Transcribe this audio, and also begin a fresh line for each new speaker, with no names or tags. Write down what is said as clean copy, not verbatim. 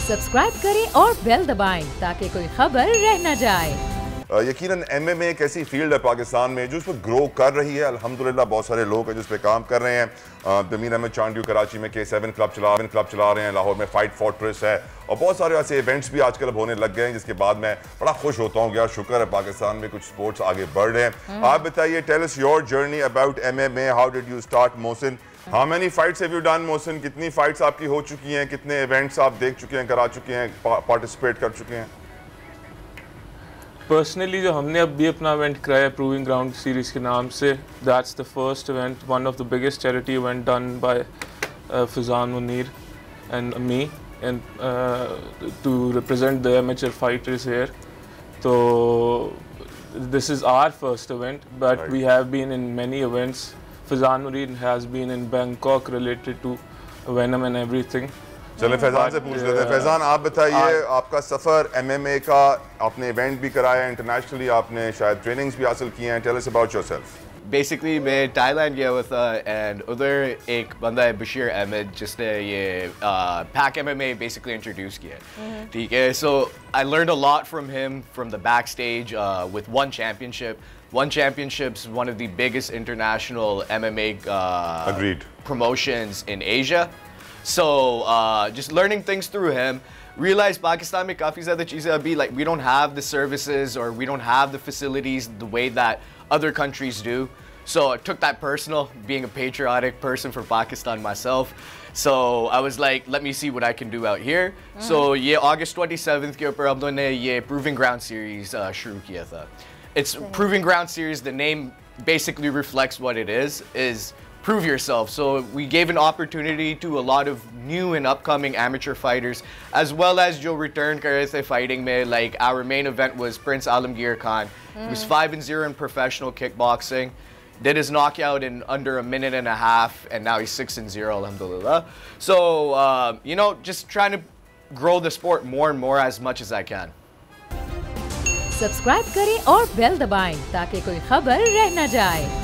Subscribe करें और bell दबाएं ताकि कोई खबर रह न जाए।
यकीनन MMA एक ऐसी फील्ड है पाकिस्तान में जो इस पर ग्रो कर रही है। अल्हम्दुलिल्लाह बहुत सारे लोग हैं जिस पे काम कर रहे हैं। दमीर अहमद चांडियो कराची में K7 क्लब चला रहे हैं, लाहौर में फाइट फोर्ट्रेस है और बहुत सारे ऐसे इवेंट्स भी आजकल अब होने लग गए हैं, जिसके बाद मैं बड़ा खुश होता हूँ। यार शुक्र है पाकिस्तान में कुछ स्पोर्ट्स आगे बढ़ रहे हैं। आप बताइए, tell us your journey about MMA, how did you start Mohsin? How many fights have you done Mohsin? कितनी फाइट्स आपकी हो चुकी हैं? कितने इवेंट्स आप देख चुके हैं, करा चुके हैं, पार्टिसिपेट कर चुके हैं?
पर्सनली जो हमने अब भी अपना इवेंट कराया प्रूविंग ग्राउंड सीरीज के नाम से, that's the first event, one of the biggest charity event done by Faizan Munir and me and to represent the amateur fighters here. तो this is our first event, but right. We have been in many events. Faizan Munir has been in Bangkok related to Venom and everything.
चले फैजान से पूछ लेते हैं। फैजान आप बताइए, आपका सफ़र MMA का, आपने इवेंट भी कराया इंटरनेशनली, आपने शायद ट्रेनिंग्स भी हासिल की हैं। Tell us about yourself.
Basically मैं थाईलैंड गया हुआ था एंड उधर एक बंदा है बशीर अहमद जिसने ये पैक MMA बेसिकली इंट्रोड्यूस किया, ठीक है। So I learned a lot from him from the back stage with One Championship. One Championship's one of the biggest international MMA
Agreed.
promotions in Asia. So just learning things through him, realized Pakistan mein काफी ज़्यादा चीज़ें अभी, like we don't have the services or we don't have the facilities the way that other countries do. So I took that personal, being a patriotic person for Pakistan myself. So I was like, let me see what I can do out here. So ये August 27th के ऊपर हम लोगों ने ये Proving Ground series शुरू किया था. It's Proving Ground series. The name basically reflects what it is prove yourself. So we gave an opportunity to a lot of new and upcoming amateur fighters, as well as jo return kar rahe the fighting mein. Like our main event was Prince Alamgir Khan. He was 5-0 in professional kickboxing. Did his knockout in under a minute and a half, and now he's 6-0, alhamdulillah. So you know, just trying to grow the sport more and more as much as I can.
Subscribe करें और bell दबाएं ताकि कोई खबर रह न जाए।